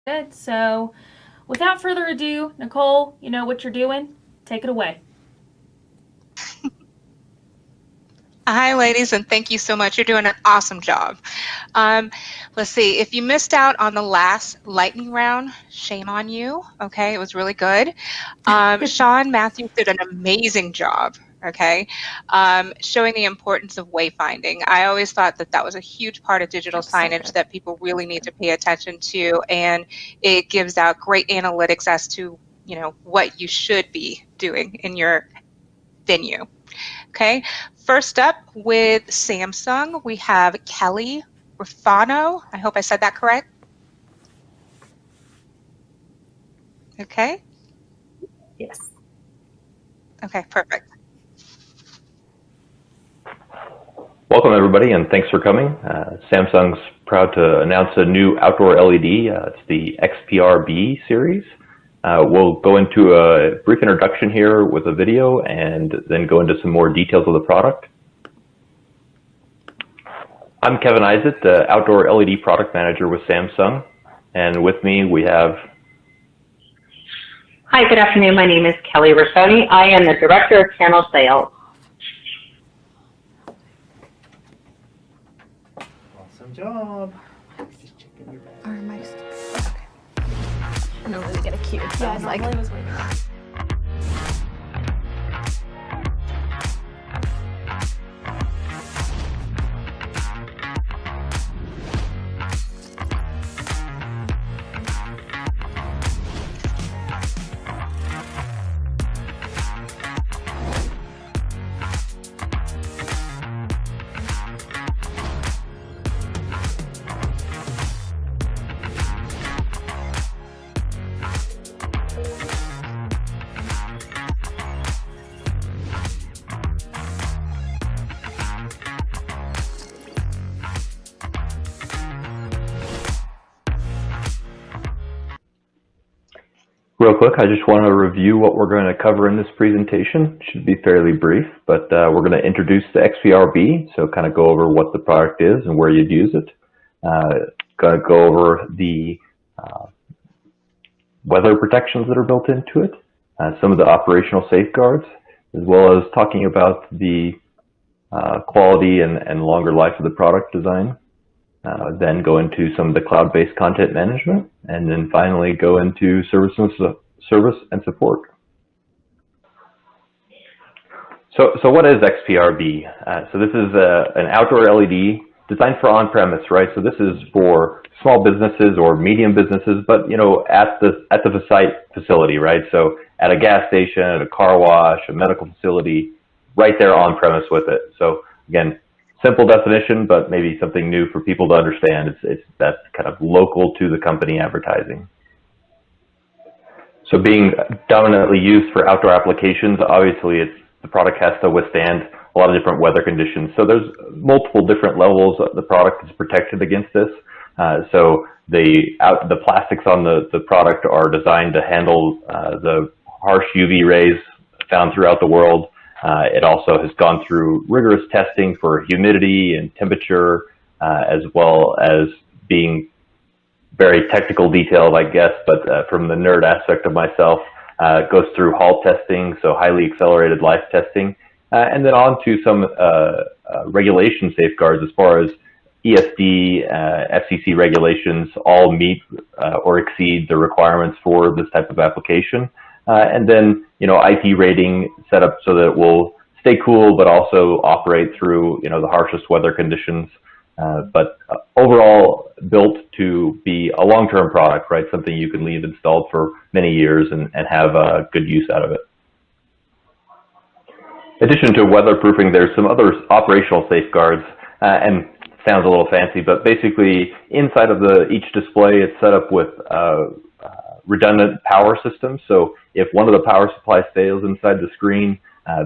Good. So without further ado, Nicole, you know what you're doing. Take it away. Hi, ladies, and thank you so much. You're doing an awesome job. Let's see, if you missed out on the last lightning round, shame on you. Okay, it was really good. Sean Matthews did an amazing job. Okay, showing the importance of wayfinding. I always thought that that was a huge part of digital signage that people really need to pay attention to, and it gives out great analytics as to what you should be doing in your venue. Okay, first up with Samsung, we have Kelly Rufano. I hope I said that correct. Okay. Yes. Okay, perfect. Welcome everybody, and thanks for coming. Samsung's proud to announce a new outdoor LED. It's the Xprb series. We'll go into a brief introduction here with a video and then go into some more details of the product. I'm Kevin Isaac, the Outdoor LED Product Manager with Samsung, and with me we have... Hi, good afternoon. My name is Kelly Rufano. I am the Director of Channel Sales. Awesome job. Our mic's okay. I normally we get a cue. So Yeah, I was like, was waiting. Real quick, I just want to review what we're going to cover in this presentation. It should be fairly brief, but we're going to introduce the Xprb, so kind of go over what the product is and where you'd use it. Going to go over the weather protections that are built into it, some of the operational safeguards, as well as talking about the quality and longer life of the product design. Then go into some of the cloud-based content management, and then finally go into service and support. So what is Xprb? So this is an outdoor LED designed for on-premise, right? So this is for small businesses or medium businesses, but at the site facility, right? So at a gas station, at a car wash, a medical facility, right there on-premise with it. So again, simple definition, but maybe something new for people to understand. It's that kind of local to the company advertising. So being dominantly used for outdoor applications, obviously the product has to withstand a lot of different weather conditions. So there's multiple different levels the product is protected against this. So the plastics on the product are designed to handle the harsh UV rays found throughout the world. It also has gone through rigorous testing for humidity and temperature, as well as being very technical detailed, I guess, but from the nerd aspect of myself, goes through Hall testing, so highly accelerated life testing, and then on to some regulation safeguards as far as ESD, FCC regulations all meet or exceed the requirements for this type of application. And then, IP rating set up so that it will stay cool, but also operate through, the harshest weather conditions. But overall built to be a long-term product, right? Something you can leave installed for many years and have good use out of it. In addition to weatherproofing, there's some other operational safeguards, and sounds a little fancy, but basically inside of each display, it's set up with redundant power systems. So if one of the power supplies fails inside the screen,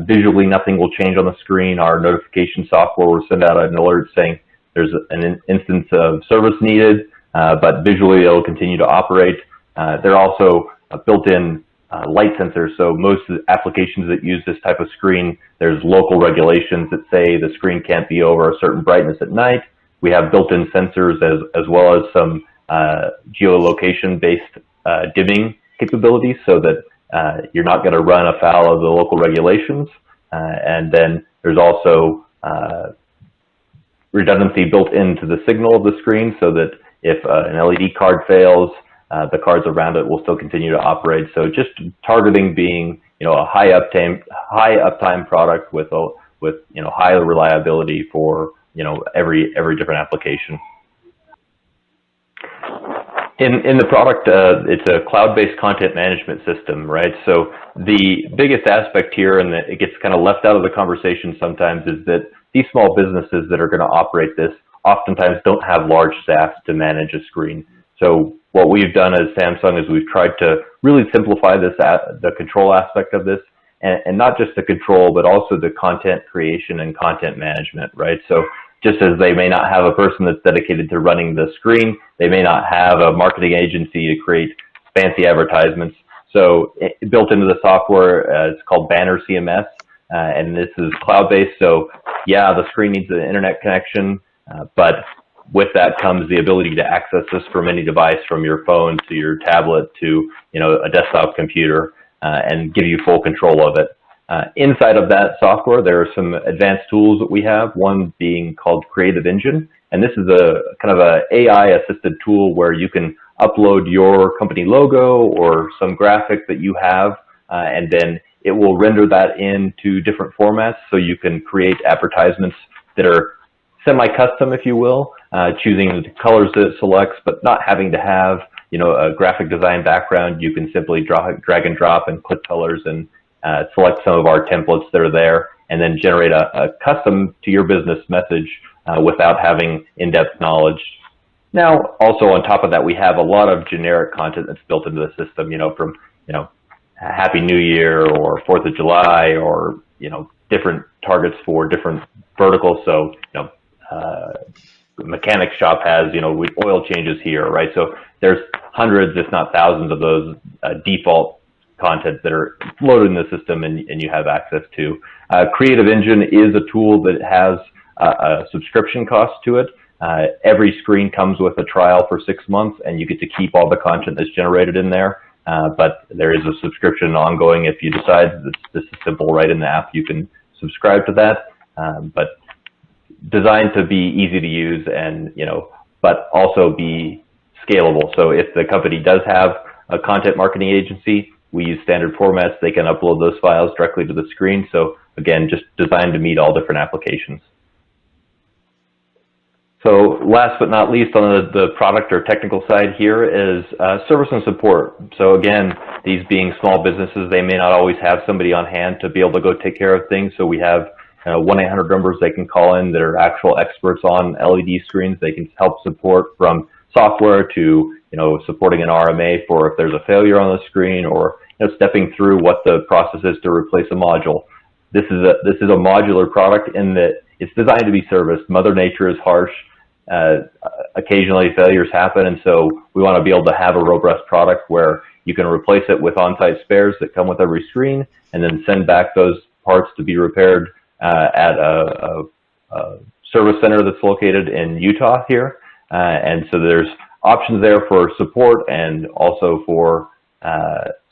visually nothing will change on the screen. Our notification software will send out an alert saying there's an instance of service needed, but visually it'll continue to operate. There are also built-in light sensors. So most of the applications that use this type of screen, there's local regulations that say the screen can't be over a certain brightness at night. We have built-in sensors as well as some geolocation-based dimming capabilities, so that you're not going to run afoul of the local regulations. And then there's also redundancy built into the signal of the screen, so that if an LED card fails, the cards around it will still continue to operate. So just targeting being, a high uptime product with high reliability for every different application. In the product, it's a cloud-based content management system, right? So the biggest aspect here, and that it gets kind of left out of the conversation sometimes, is that these small businesses that are going to operate this oftentimes don't have large staffs to manage a screen. So what we've done as Samsung is we've tried to really simplify this, the control aspect of this, and not just the control, but also the content creation and content management, right? So just as they may not have a person that's dedicated to running the screen, they may not have a marketing agency to create fancy advertisements. So built into the software, it's called Banner CMS, and this is cloud-based. So yeah, the screen needs an internet connection, but with that comes the ability to access this from any device, from your phone to your tablet to a desktop computer, and give you full control of it. Inside of that software, there are some advanced tools that we have, one being called Creative Engine. And this is a kind of a AI-assisted tool where you can upload your company logo or some graphic that you have, and then it will render that into different formats, so you can create advertisements that are semi-custom, if you will, choosing the colors that it selects, but not having to have a graphic design background. You can simply drag and drop and click colors and select some of our templates that are there, and then generate a custom to your business message without having in-depth knowledge. Now, also on top of that, we have a lot of generic content that's built into the system, from Happy New Year or 4th of July, or different targets for different verticals. So mechanic shop has oil changes here, right? So there's hundreds, if not thousands, of those default content that are loaded in the system and you have access to. Creative Engine is a tool that has a subscription cost to it. Every screen comes with a trial for 6 months, and you get to keep all the content that's generated in there. But there is a subscription ongoing. If you decide that this is simple right in the app, you can subscribe to that. But designed to be easy to use, and but also be scalable. So if the company does have a content marketing agency, we use standard formats. They can upload those files directly to the screen. So again, just designed to meet all different applications. So last but not least, on the product or technical side here is service and support. So again, these being small businesses, they may not always have somebody on hand to be able to go take care of things. So we have 1-800 numbers they can call in that are actual experts on LED screens. They can help support from software to supporting an RMA for if there's a failure on the screen, or stepping through what the process is to replace a module. This is a modular product in that it's designed to be serviced. Mother Nature is harsh. Occasionally failures happen, and so we want to be able to have a robust product where you can replace it with on-site spares that come with every screen, and then send back those parts to be repaired at a service center that's located in Utah here. And so there's options there for support and also for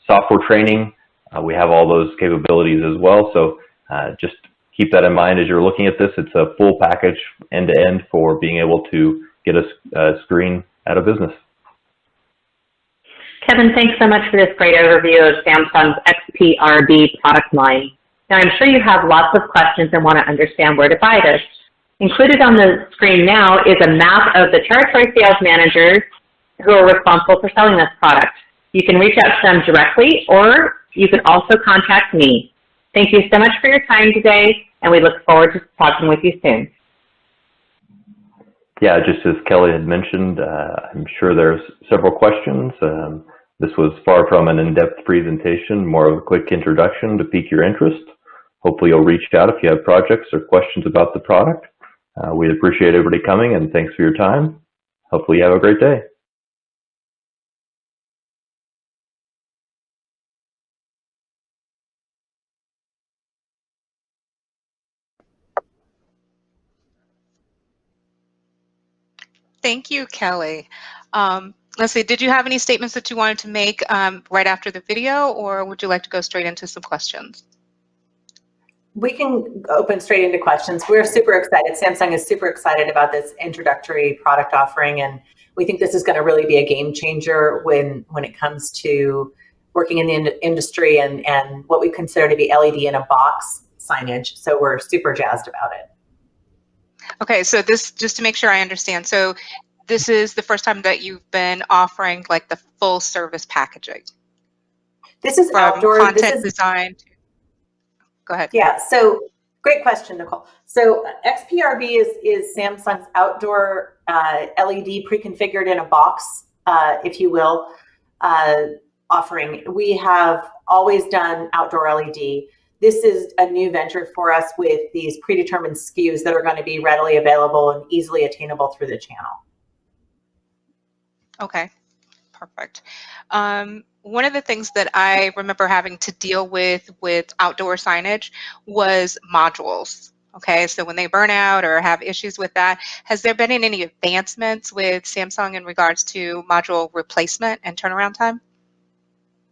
software training. We have all those capabilities as well. So just keep that in mind as you're looking at this. It's a full package end-to-end for being able to get a screen out of business. Kevin, thanks so much for this great overview of Samsung's Xprb product line. Now, I'm sure you have lots of questions and want to understand where to buy this. Included on the screen now is a map of the territory sales managers who are responsible for selling this product. You can reach out to them directly, or you can also contact me. Thank you so much for your time today, and we look forward to talking with you soon. Yeah, just as Kelly had mentioned, I'm sure there's several questions. This was far from an in-depth presentation, more of a quick introduction to pique your interest. Hopefully you'll reach out if you have projects or questions about the product. We appreciate everybody coming, and thanks for your time. Hopefully you have a great day. Thank you, Kelly. Let's see, did you have any statements that you wanted to make right after the video, or would you like to go straight into some questions? We can open straight into questions. We're super excited. Samsung is super excited about this introductory product offering, and we think this is going to really be a game changer when it comes to working in the industry and what we consider to be LED in a box signage. So we're super jazzed about it. Okay, so this, just to make sure I understand, so this is the first time that you've been offering like the full service packaging? This is from outdoor. content design. Go ahead. Yeah, so great question, Nicole. So Xprb is Samsung's outdoor LED pre-configured in a box, if you will, offering. We have always done outdoor LED. This is a new venture for us with these predetermined SKUs that are going to be readily available and easily attainable through the channel. Okay, perfect. One of the things that I remember having to deal with outdoor signage was modules. Okay, so when they burn out or have issues with that, has there been any advancements with Samsung in regards to module replacement and turnaround time?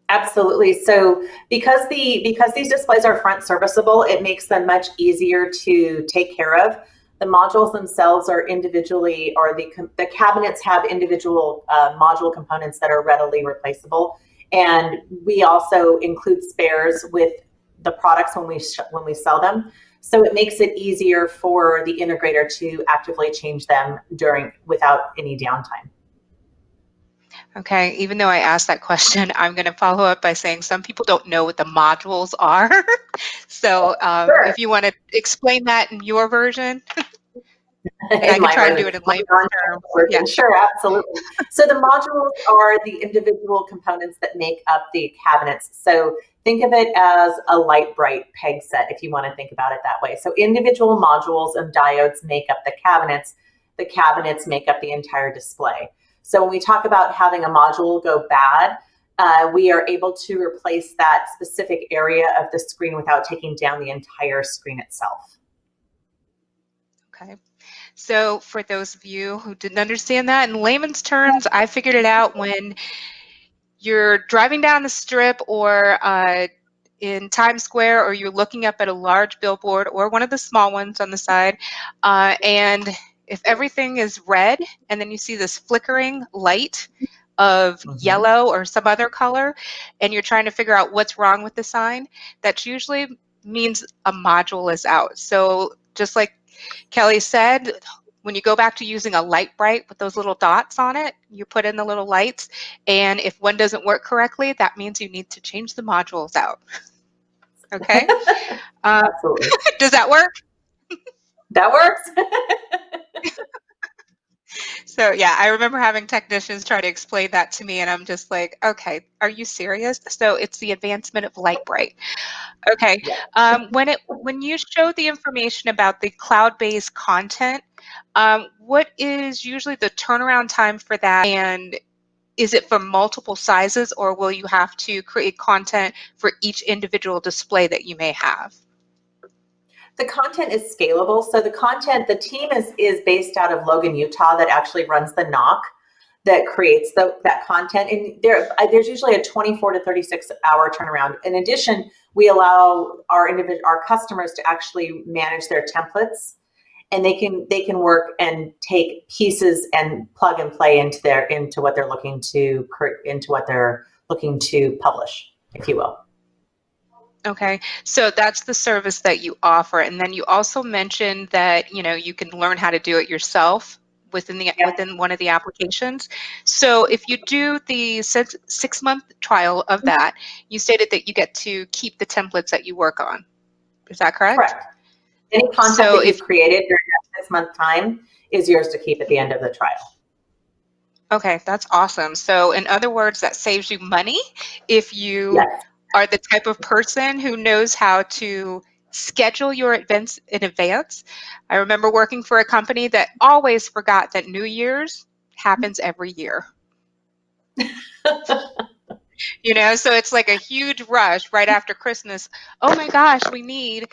Absolutely. So because these displays are front serviceable, it makes them much easier to take care of. The modules themselves are individually, or the cabinets have individual module components that are readily replaceable. And we also include spares with the products when we sell them. So it makes it easier for the integrator to actively change them without any downtime. Okay, even though I asked that question, I'm going to follow up by saying some people don't know what the modules are. So Sure. if you want to explain that in your version, I can try and do it in layman's terms. Yeah. Sure, absolutely. So the modules are the individual components that make up the cabinets. So think of it as a light bright peg set, if you want to think about it that way. So individual modules and diodes make up the cabinets. The cabinets make up the entire display. So when we talk about having a module go bad, we are able to replace that specific area of the screen without taking down the entire screen itself. Okay. So for those of you who didn't understand that in layman's terms, I figured it out when you're driving down the strip or in Times Square, or you're looking up at a large billboard or one of the small ones on the side, and if everything is red and then you see this flickering light of yellow or some other color, and you're trying to figure out what's wrong with the sign, that usually means a module is out. So just like Kelly said, when you go back to using a light bright with those little dots on it, you put in the little lights, and if one doesn't work correctly, that means you need to change the modules out. Okay? Absolutely. Does that work? That works. So yeah, I remember having technicians try to explain that to me, and I'm just like, okay, are you serious? So it's the advancement of light bright. Okay. Yeah. When you show the information about the cloud-based content, what is usually the turnaround time for that? And is it for multiple sizes, or will you have to create content for each individual display that you may have? The content is scalable. So the team is based out of Logan, Utah, that actually runs the NOC that creates that content. And there's usually a 24 to 36 hour turnaround. In addition, we allow our customers to actually manage their templates, and they can work and take pieces and plug and play into what they're looking to publish, if you will. Okay, so that's the service that you offer, and then you also mentioned that you can learn how to do it yourself within one of the applications. So if you do the 6-month trial of that, you stated that you get to keep the templates that you work on. Is that correct? Correct. Any content that you've created during that 6-month time is yours to keep at the end of the trial. Okay, that's awesome. So in other words, that saves you money if you are the type of person who knows how to schedule your events in advance. I remember working for a company that always forgot that New Year's happens every year. So it's like a huge rush right after Christmas. Oh my gosh, we need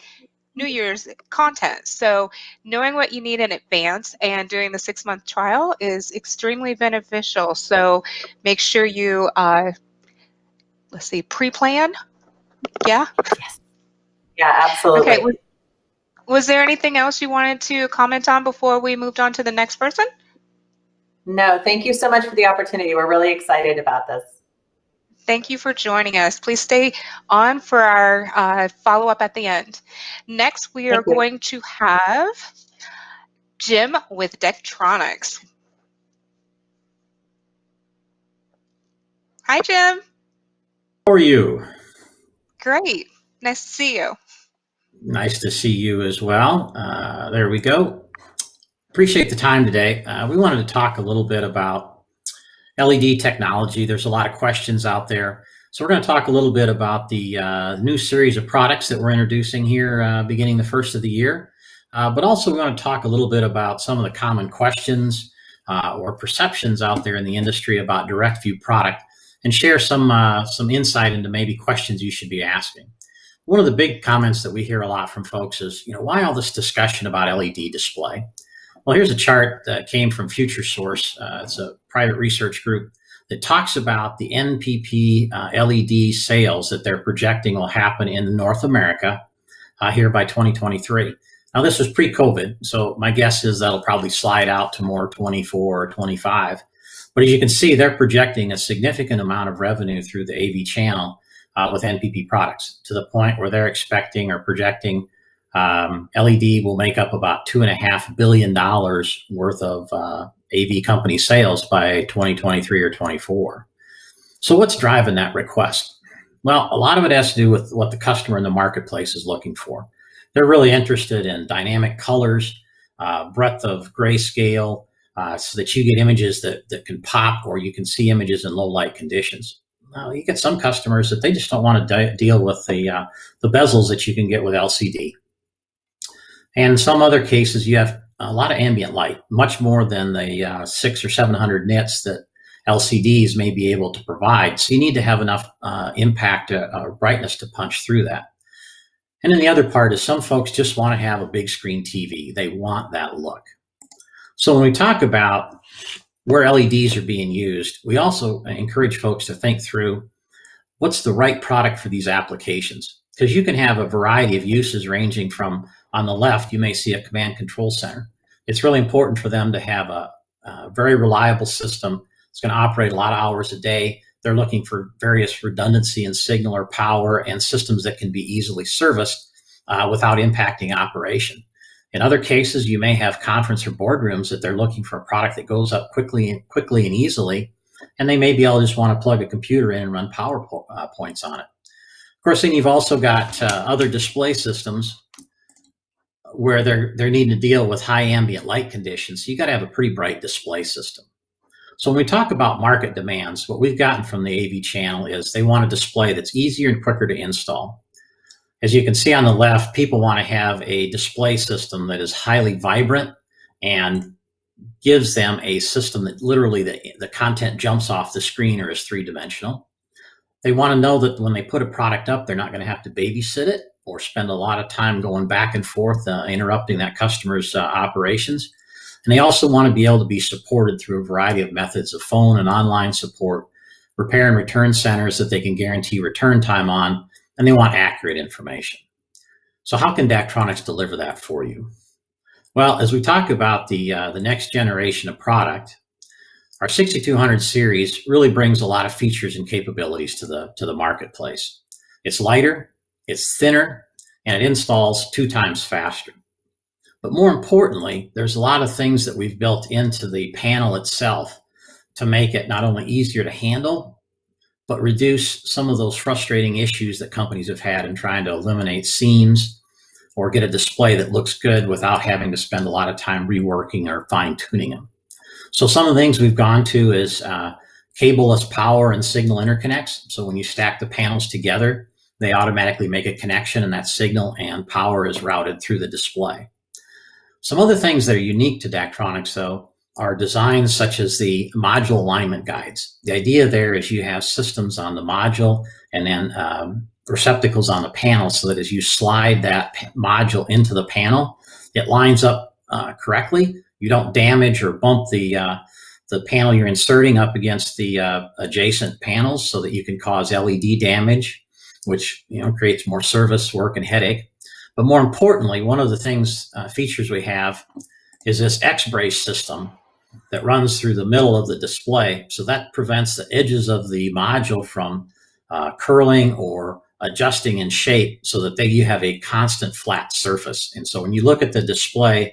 New Year's content. So knowing what you need in advance and doing the 6-month trial is extremely beneficial. So make sure you, let's see, pre-plan. Yeah? Yeah, absolutely. Okay. Was there anything else you wanted to comment on before we moved on to the next person? No, thank you so much for the opportunity. We're really excited about this. Thank you for joining us. Please stay on for our follow-up at the end. Next, we are going to have Jim with Daktronics. Hi, Jim. How are you? Great. Nice to see you. Nice to see you as well. There we go. Appreciate the time today. We wanted to talk a little bit about LED technology. There's a lot of questions out there. So we're going to talk a little bit about the new series of products that we're introducing here beginning the first of the year. But also we want to talk a little bit about some of the common questions or perceptions out there in the industry about direct view product and share some insight into maybe questions you should be asking. One of the big comments that we hear a lot from folks is, why all this discussion about LED display? Well, here's a chart that came from Future Source. It's a private research group that talks about the NPP LED sales that they're projecting will happen in North America here by 2023. Now, this was pre-COVID, so my guess is that'll probably slide out to more 24 or 25. But as you can see, they're projecting a significant amount of revenue through the AV channel with NPP products, to the point where they're expecting or projecting LED will make up about $2.5 billion worth of AV company sales by 2023 or 24. So what's driving that request? Well, a lot of it has to do with what the customer in the marketplace is looking for. They're really interested in dynamic colors, breadth of grayscale, so that you get images that can pop, or you can see images in low light conditions. You get some customers that they just don't want to deal with the bezels that you can get with LCD. And in some other cases, you have a lot of ambient light, much more than the 600 or 700 nits that LCDs may be able to provide. So you need to have enough impact or brightness to punch through that. And then the other part is some folks just want to have a big screen TV. They want that look. So when we talk about where LEDs are being used, we also encourage folks to think through what's the right product for these applications. Because you can have a variety of uses ranging from, on the left, you may see a command control center. It's really important for them to have a very reliable system. It's going to operate a lot of hours a day. They're looking for various redundancy in signal or power and systems that can be easily serviced without impacting operation. In other cases, you may have conference or boardrooms that they're looking for a product that goes up quickly and easily, and they may be able to just want to plug a computer in and run PowerPoints on it. Of course, then you've also got other display systems where they're needing to deal with high ambient light conditions. So you got to have a pretty bright display system. So when we talk about market demands, what we've gotten from the AV channel is they want a display that's easier and quicker to install. As you can see on the left, people want to have a display system that is highly vibrant and gives them a system that literally the content jumps off the screen or is three-dimensional. They want to know that when they put a product up, they're not going to have to babysit it or spend a lot of time going back and forth, interrupting that customer's operations. And they also want to be able to be supported through a variety of methods of phone and online support, repair and return centers that they can guarantee return time on, and they want accurate information. So how can Daktronics deliver that for you? Well, as we talk about the next generation of product, our 6200 series really brings a lot of features and capabilities to the marketplace. It's lighter, it's thinner, and it installs 2 times faster. But more importantly, there's a lot of things that we've built into the panel itself to make it not only easier to handle, but reduce some of those frustrating issues that companies have had in trying to eliminate seams or get a display that looks good without having to spend a lot of time reworking or fine-tuning them. So some of the things we've gone to is cableless power and signal interconnects. So when you stack the panels together, they automatically make a connection, and that signal and power is routed through the display. Some other things that are unique to Daktronics, though, are designs such as the module alignment guides. The idea there is you have systems on the module, and then receptacles on the panel so that as you slide that module into the panel, it lines up correctly. You don't damage or bump the panel you're inserting up against the adjacent panels so that you can cause LED damage, which creates more service work and headache. But more importantly, one of the features we have is this Xprb system that runs through the middle of the display. So that prevents the edges of the module from curling or adjusting in shape so that you have a constant flat surface. And so when you look at the display,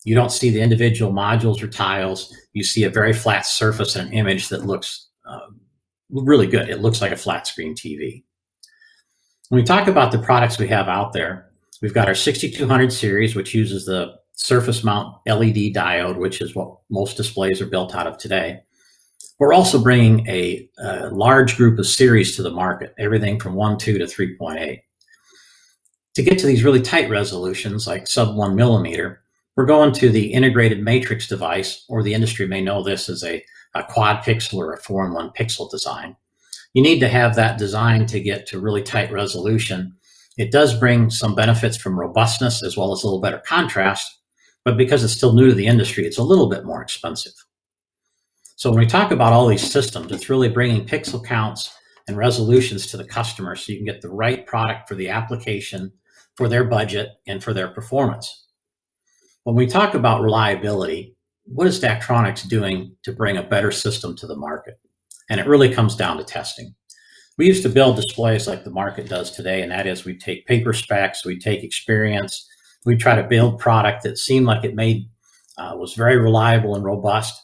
you don't see the individual modules or tiles. You see a very flat surface and an image that looks really good. It looks like a flat screen TV. When we talk about the products we have out there, we've got our 6200 series, which uses the surface mount LED diode, which is what most displays are built out of today. We're also bringing a large group of series to the market, everything from 1.2 to 3.8. To get to these really tight resolutions, like sub 1 millimeter, we're going to the integrated matrix device, or the industry may know this as a quad pixel or a 4-in-1 pixel design. You need to have that design to get to really tight resolution. It does bring some benefits from robustness as well as a little better contrast, but because it's still new to the industry, it's a little bit more expensive. So when we talk about all these systems, it's really bringing pixel counts and resolutions to the customer so you can get the right product for the application, for their budget, and for their performance. When we talk about reliability, what is Daktronics doing to bring a better system to the market? And it really comes down to testing. We used to build displays like the market does today, and that is we take paper specs, we take experience, we try to build product that seemed like it was very reliable and robust,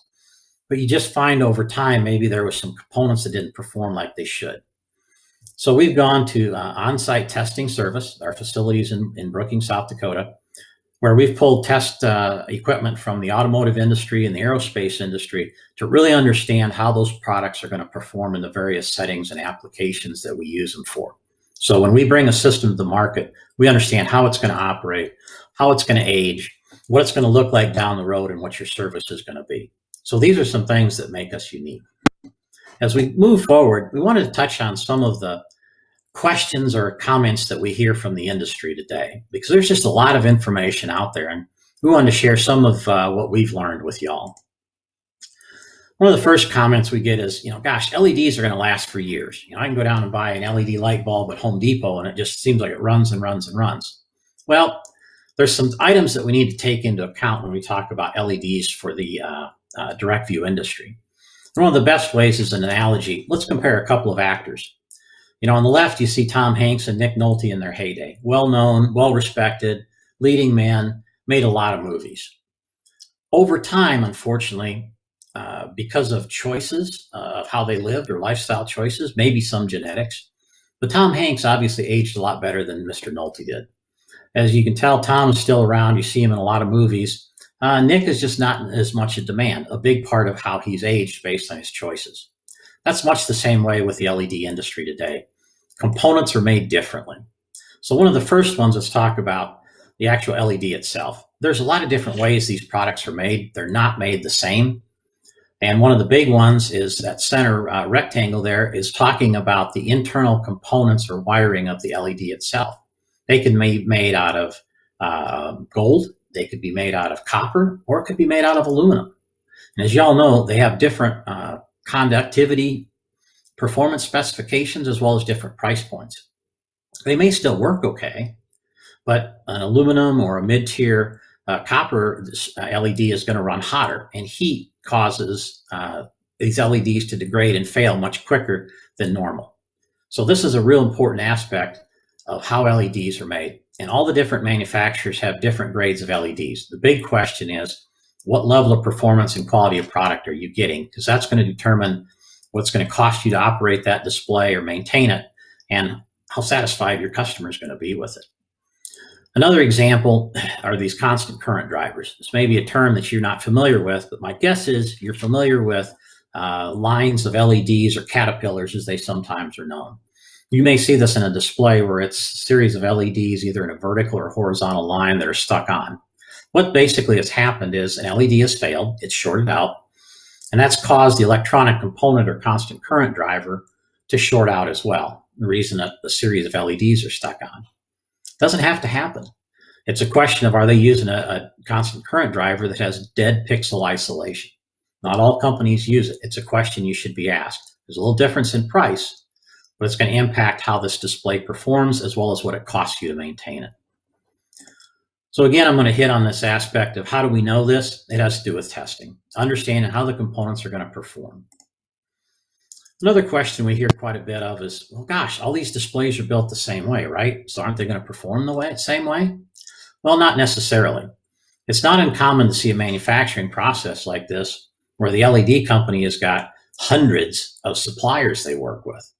but you just find over time maybe there was some components that didn't perform like they should. So we've gone to on-site testing service, our facilities in Brookings, South Dakota, where we've pulled test equipment from the automotive industry and the aerospace industry to really understand how those products are going to perform in the various settings and applications that we use them for. So when we bring a system to the market, we understand how it's going to operate, how it's going to age, what it's going to look like down the road, and what your service is going to be. So these are some things that make us unique. As we move forward, we wanted to touch on some of the questions or comments that we hear from the industry today, because there's just a lot of information out there, and we wanted to share some of what we've learned with y'all. One of the first comments we get is, gosh, LEDs are going to last for years. I can go down and buy an LED light bulb at Home Depot, and it just seems like it runs and runs and runs. Well, there's some items that we need to take into account when we talk about LEDs for the direct view industry. And one of the best ways is an analogy. Let's compare a couple of actors. On the left, you see Tom Hanks and Nick Nolte in their heyday. Well-known, well-respected, leading men, made a lot of movies. Over time, unfortunately, because of choices of how they lived or lifestyle choices, maybe some genetics, but Tom Hanks obviously aged a lot better than Mr. Nolte did. As you can tell, Tom is still around. You see him in a lot of movies. Nick is just not as much in demand, a big part of how he's aged based on his choices. That's much the same way with the LED industry today. Components are made differently. So one of the first ones, let's talk about the actual LED itself. There's a lot of different ways these products are made. They're not made the same. And one of the big ones is that center rectangle there is talking about the internal components or wiring of the LED itself. They can be made out of gold, they could be made out of copper, or it could be made out of aluminum. And as y'all know, they have different conductivity, performance specifications, as well as different price points. They may still work okay, but an aluminum or a mid-tier copper LED is going to run hotter, and heat causes these LEDs to degrade and fail much quicker than normal. So this is a real important aspect of how LEDs are made. And all the different manufacturers have different grades of LEDs. The big question is, what level of performance and quality of product are you getting? Because that's going to determine what's going to cost you to operate that display or maintain it, and how satisfied your customer is going to be with it. Another example are these constant current drivers. This may be a term that you're not familiar with, but my guess is you're familiar with lines of LEDs, or caterpillars as they sometimes are known. You may see this in a display where it's a series of LEDs either in a vertical or horizontal line that are stuck on. What basically has happened is an LED has failed, it's shorted out, and that's caused the electronic component or constant current driver to short out as well. the reason that a series of LEDs are stuck on. It doesn't have to happen. It's a question of, are they using a constant current driver that has dead pixel isolation? Not all companies use it. It's a question you should be asked. There's a little difference in price, but it's going to impact how this display performs as well as what it costs you to maintain it. So again, I'm going to hit on this aspect of how do we know this? It has to do with testing, understanding how the components are going to perform. Another question we hear quite a bit of is, well, gosh, all these displays are built the same way, right? So aren't they going to perform the same way? Well, not necessarily. It's not uncommon to see a manufacturing process like this where the LED company has got hundreds of suppliers they work with.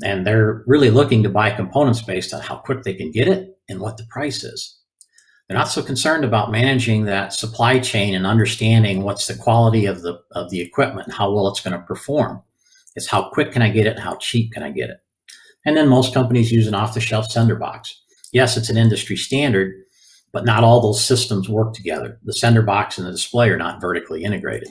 And they're really looking to buy components based on how quick they can get it and what the price is. They're not so concerned about managing that supply chain and understanding what's the quality of the equipment and how well it's going to perform. It's how quick can I get it and how cheap can I get it? And then most companies use an off-the-shelf sender box. Yes, it's an industry standard, but not all those systems work together. The sender box and the display are not vertically integrated.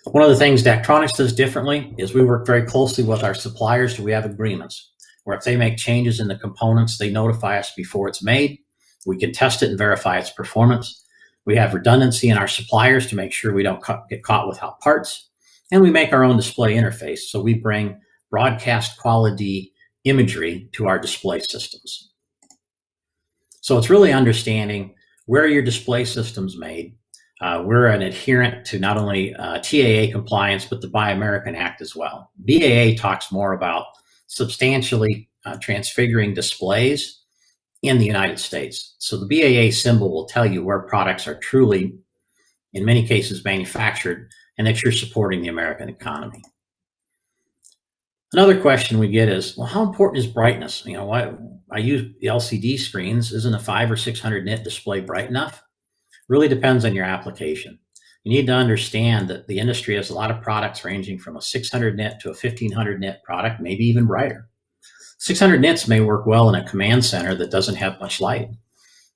One of the things Daktronics does differently is we work very closely with our suppliers. We have agreements where if they make changes in the components, they notify us before it's made. We can test it and verify its performance. We have redundancy in our suppliers to make sure we don't get caught without parts. And we make our own display interface. So we bring broadcast quality imagery to our display systems. So it's really understanding where your display system's made. We're an adherent to not only TAA compliance, but the Buy American Act as well. BAA talks more about substantially transfiguring displays in the United States. So the BAA symbol will tell you where products are truly, in many cases, manufactured and that you're supporting the American economy. Another question we get is, well, how important is brightness? You know, why I use the LCD screens. Isn't a 500 or 600 nit display bright enough? Really depends on your application. You need to understand that the industry has a lot of products ranging from a 600 nit to a 1500 nit product, maybe even brighter. 600 nits may work well in a command center that doesn't have much light,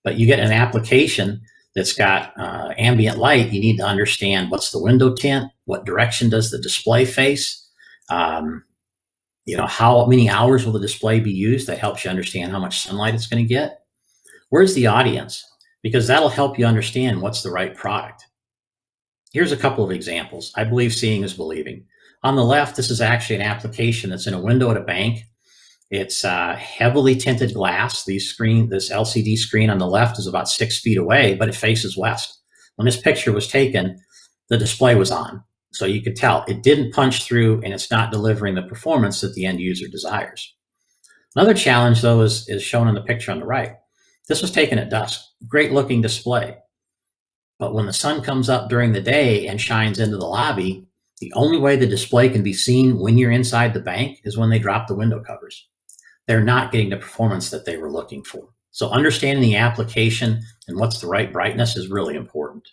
but you get an application that's got ambient light. You need to understand what's the window tint, what direction does the display face, you know, how many hours will the display be used? That helps you understand how much sunlight it's going to get. Where's the audience? Because that'll help you understand what's the right product. Here's a couple of examples. I believe seeing is believing. On the left, this is actually an application that's in a window at a bank. It's heavily tinted glass. This LCD screen on the left is about 6 feet away, but it faces west. When this picture was taken, the display was on. So you could tell it didn't punch through and it's not delivering the performance that the end user desires. Another challenge, though, is shown in the picture on the right. This was taken at dusk. Great looking display. But when the sun comes up during the day and shines into the lobby, the only way the display can be seen when you're inside the bank is when they drop the window covers. They're not getting the performance that they were looking for. So understanding the application and what's the right brightness is really important.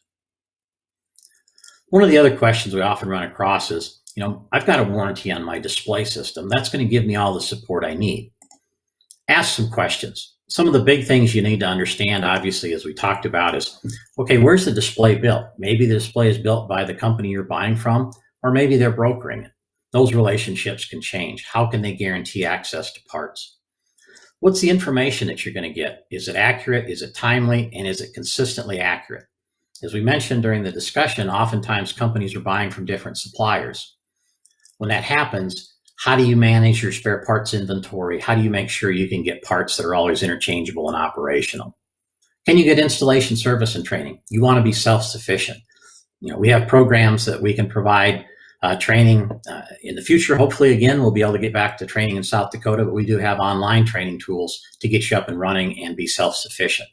One of the other questions we often run across is, you know, I've got a warranty on my display system. That's going to give me all the support I need. Ask some questions. Some of the big things you need to understand, obviously, as we talked about is, okay, where's the display built? Maybe the display is built by the company you're buying from, or maybe they're brokering it. Those relationships can change. How can they guarantee access to parts? What's the information that you're going to get? Is it accurate? Is it timely? And is it consistently accurate? As we mentioned during the discussion, oftentimes companies are buying from different suppliers. When that happens, how do you manage your spare parts inventory? How do you make sure you can get parts that are always interchangeable and operational? Can you get installation, service, and training? You want to be self-sufficient. You know, we have programs that we can provide training in the future. Hopefully, again, we'll be able to get back to training in South Dakota, but we do have online training tools to get you up and running and be self-sufficient.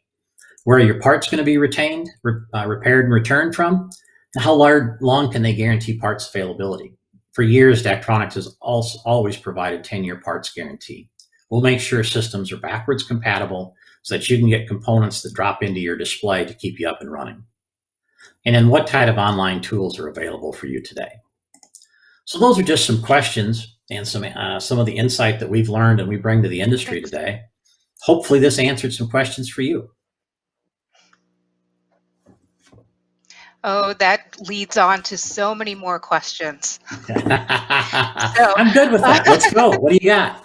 Where are your parts going to be retained, repaired, and returned from? And how long can they guarantee parts availability? For years, Daktronics has always provided 10-year parts guarantee. We'll make sure systems are backwards compatible so that you can get components that drop into your display to keep you up and running. And then what type of online tools are available for you today? So those are just some questions and some of the insight that we've learned and we bring to the industry today. Hopefully this answered some questions for you. Oh, that leads on to so many more questions. I'm good with that. Let's go. What do you got?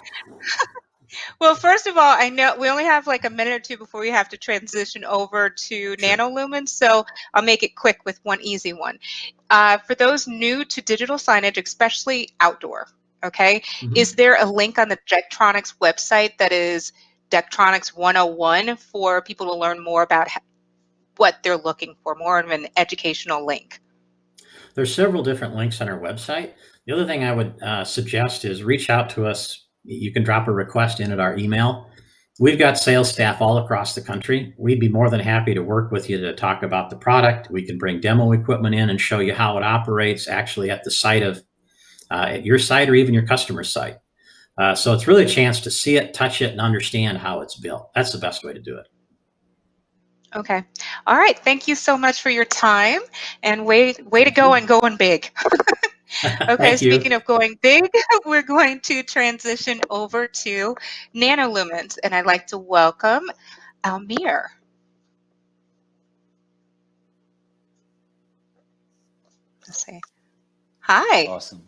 Well, first of all, I know we only have like a minute or two before we have to transition over to Nano Lumens, so I'll make it quick with one easy one. For those new to digital signage, especially outdoor, okay, is there a link on the Daktronics website that is Daktronics 101 for people to learn more about what they're looking for, more of an educational link? There's several different links on our website. The other thing I would suggest is reach out to us. You can drop a request in at our email. We've got sales staff all across the country. We'd be more than happy to work with you to talk about the product. We can bring demo equipment in and show you how it operates actually at the site of at your site or even your customer's site. So it's really a chance to see it, touch it, and understand how it's built. That's the best way to do it. Okay. All right. Thank you so much for your time, and way to go and going big. Okay, speaking of going big, we're going to transition over to Nano Lumens, and I'd like to welcome Almir. Let's see. Hi. Awesome.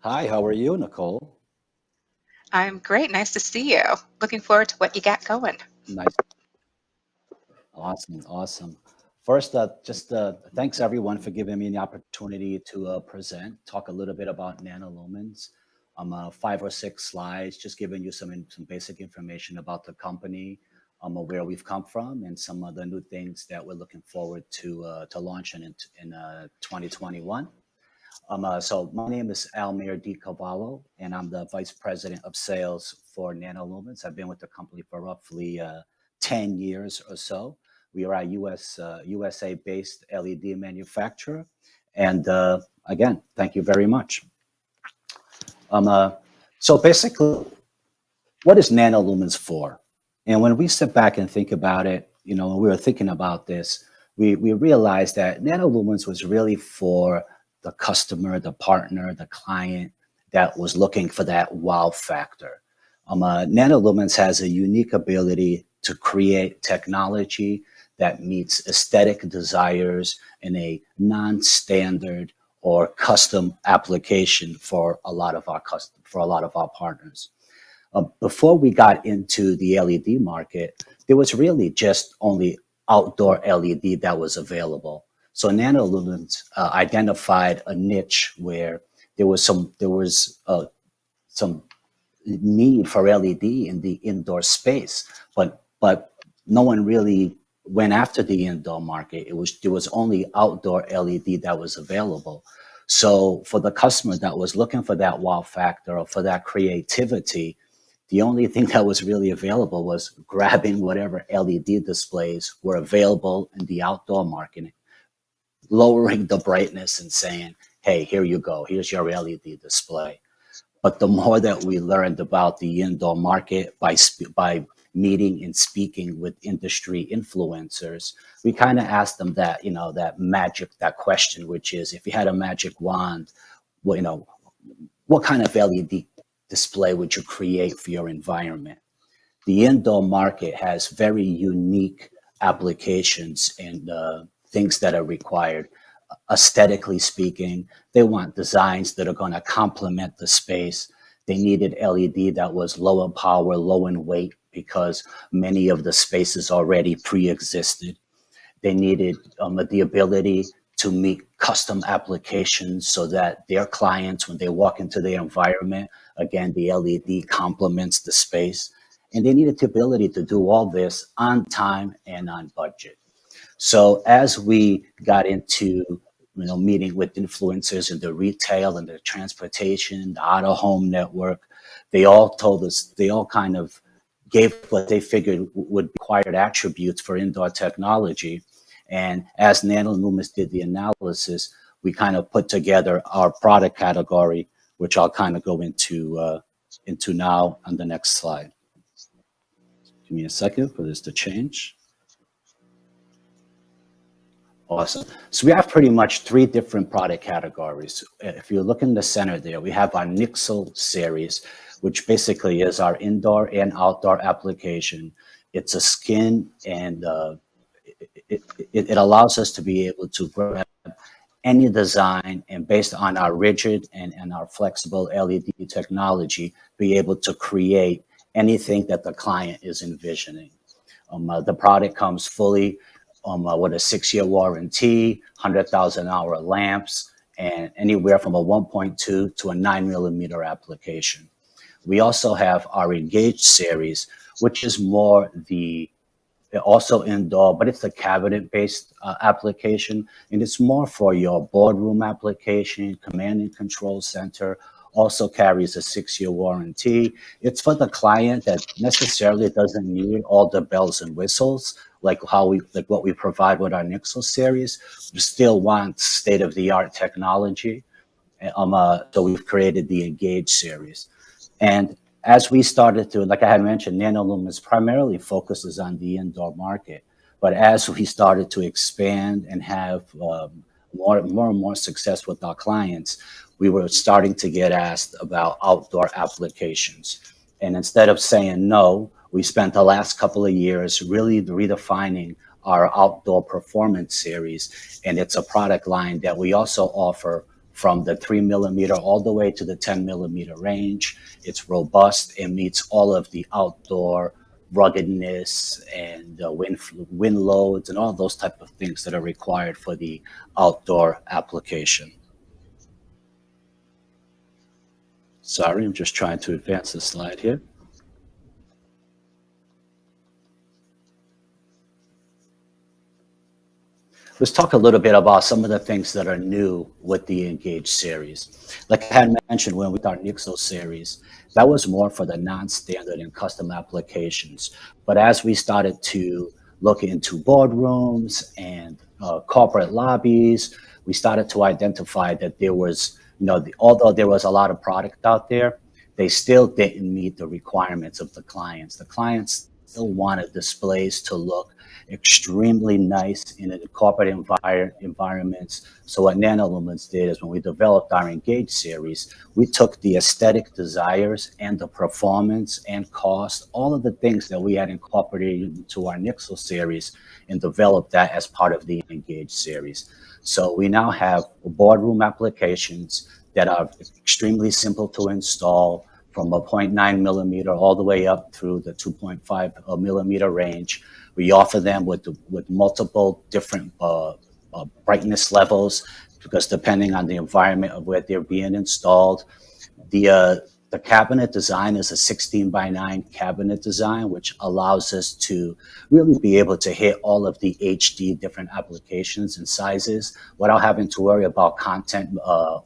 Hi, how are you, Nicole? I'm great. Nice to see you. Looking forward to what you got going. Nice. Awesome, awesome. First, just thanks everyone for giving me the opportunity to talk a little bit about Nano Lumens. 5 or 6 slides, just giving you some basic information about the company, where we've come from, and some of the new things that we're looking forward to launching in 2021. So my name is Almir DeCarvalho, and I'm the Vice President of Sales for Nano Lumens. I've been with the company for roughly 10 years or so. We are a USA-based LED manufacturer. And again, thank you very much. So basically, what is Nano Lumens for? And when we sit back and think about it, you know, when we were thinking about this, we realized that Nano Lumens was really for the customer, the partner, the client that was looking for that wow factor. Nano Lumens has a unique ability to create technology that meets aesthetic desires in a non-standard or custom application for a lot of our partners. Before we got into the LED market, there was really just only outdoor LED that was available. So Nano Lumens identified a niche where there was some need for LED in the indoor space, but no one really went after the indoor market. There was only outdoor LED that was available. So for the customer that was looking for that wow factor or for that creativity, the only thing that was really available was grabbing whatever LED displays were available in the outdoor market, lowering the brightness and saying, hey, here you go, here's your LED display. But the more that we learned about the indoor market by meeting and speaking with industry influencers, we kind of asked them that, you know, that question, which is, if you had a magic wand, well, you know, what kind of LED display would you create for your environment? The indoor market has very unique applications and things that are required. Aesthetically speaking, they want designs that are going to complement the space. They needed LED that was low in power, low in weight, because many of the spaces already pre-existed. They needed the ability to meet custom applications so that their clients, when they walk into their environment, again, the LED complements the space. And they needed the ability to do all this on time and on budget. So as we got into meeting with influencers in the retail and the transportation, the out-of-home network, they all told us, they all kind of gave what they figured would be required attributes for indoor technology. And as Nano Lumens did the analysis, we kind of put together our product category, which I'll kind of go into now on the next slide. Give me a second for this to change. Awesome. So we have pretty much 3 different product categories. If you look in the center there, we have our Nixle series, which basically is our indoor and outdoor application. It's a skin, and it allows us to be able to grab any design, and based on our rigid and our flexible LED technology, be able to create anything that the client is envisioning. The product comes fully with a 6-year warranty, 100,000-hour lamps, and anywhere from a 1.2 to a 9mm application. We also have our Engage series, which is more also indoor, but it's a cabinet-based application, and it's more for your boardroom application, command and control center. Also carries a 6-year warranty. It's for the client that necessarily doesn't need all the bells and whistles, like what we provide with our Nixle series, but still wants state-of-the-art technology. So we've created the Engage series. And as we started to, like I had mentioned, Nano Lumens primarily focuses on the indoor market. But as we started to expand and have more and more success with our clients, we were starting to get asked about outdoor applications. And instead of saying no, we spent the last couple of years really redefining our outdoor performance series. And it's a product line that we also offer from the 3mm all the way to the 10mm range. It's robust and meets all of the outdoor ruggedness and wind loads and all those type of things that are required for the outdoor application. Sorry, I'm just trying to advance the slide here. Let's talk a little bit about some of the things that are new with the Engage series. Like I had mentioned, when we started Nixle series, that was more for the non-standard and custom applications. But as we started to look into boardrooms and corporate lobbies, we started to identify that there was, although there was a lot of product out there, they still didn't meet the requirements of the clients. The clients still wanted displays to look extremely nice in a corporate environments. So what Nano Lumens did is when we developed our Engage series, we took the aesthetic desires and the performance and cost, all of the things that we had incorporated into our Nixle series, and developed that as part of the Engage series. So we now have boardroom applications that are extremely simple to install, from a 0.9mm all the way up through the 2.5mm range. We offer them with multiple different brightness levels, because depending on the environment of where they're being installed. The cabinet design is a 16:9 cabinet design, which allows us to really be able to hit all of the HD different applications and sizes without having to worry about content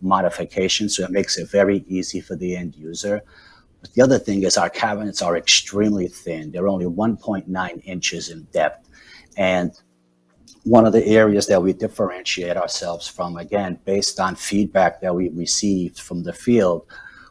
modification. So it makes it very easy for the end user. But the other thing is our cabinets are extremely thin. They're only 1.9 inches in depth. And one of the areas that we differentiate ourselves from, again, based on feedback that we received from the field,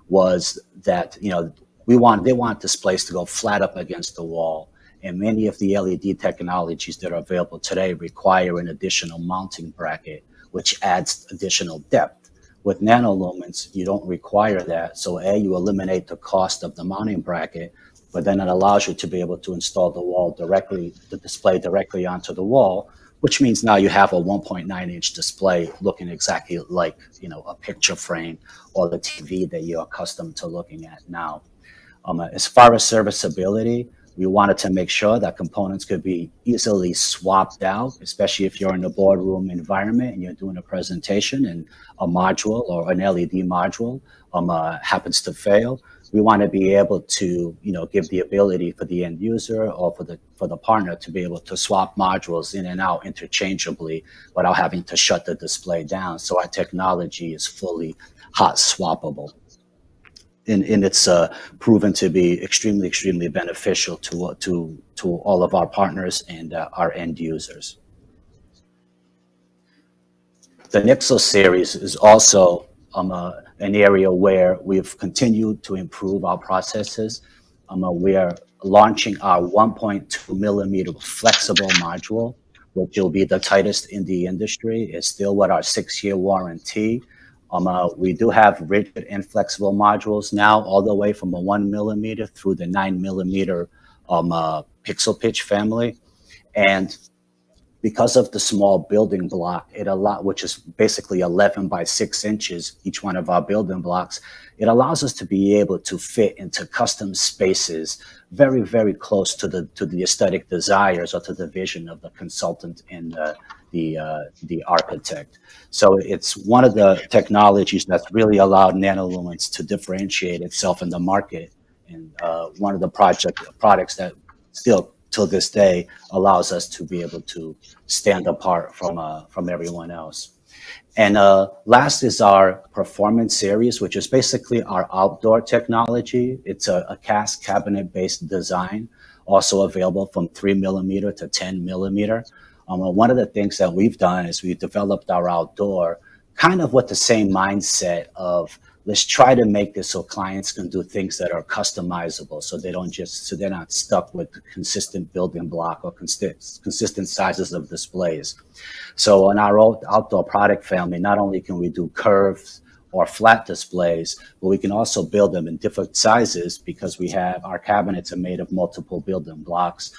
was that they want displays to go flat up against the wall, and many of the LED technologies that are available today require an additional mounting bracket, which adds additional depth. With Nano Lumens, you don't require that, so you eliminate the cost of the mounting bracket, but then it allows you to be able to install the display directly onto the wall, which means now you have a 1.9-inch display looking exactly like a picture frame or the TV that you're accustomed to looking at now. As far as serviceability, we wanted to make sure that components could be easily swapped out, especially if you're in a boardroom environment and you're doing a presentation and a module or an LED module happens to fail. We want to be able to, give the ability for the end user or for the partner to be able to swap modules in and out interchangeably without having to shut the display down. So our technology is fully hot swappable. And it's proven to be extremely, extremely beneficial to all of our partners and our end users. The Nixle series is also an area where we've continued to improve our processes. We are launching our 1.2mm flexible module, which will be the tightest in the industry. It's still with our 6-year warranty. We do have rigid and flexible modules now, all the way from a 1mm through the 9mm pixel pitch family. And because of the small building block, which is basically 11 by 6 inches, each one of our building blocks, it allows us to be able to fit into custom spaces very, very close to the aesthetic desires or to the vision of the consultant and the architect. So it's one of the technologies that's really allowed Nano Lumens to differentiate itself in the market, and one of the products that still till this day allows us to be able to stand apart from everyone else. And last is our performance series, which is basically our outdoor technology. It's a cast cabinet based design, also available from 3mm to 10mm. One of the things that we've done is we've developed our outdoor kind of with the same mindset of, let's try to make this so clients can do things that are customizable, so they're not stuck with consistent building block or consistent sizes of displays. So on our outdoor product family, not only can we do curved or flat displays, but we can also build them in different sizes because our cabinets are made of multiple building blocks,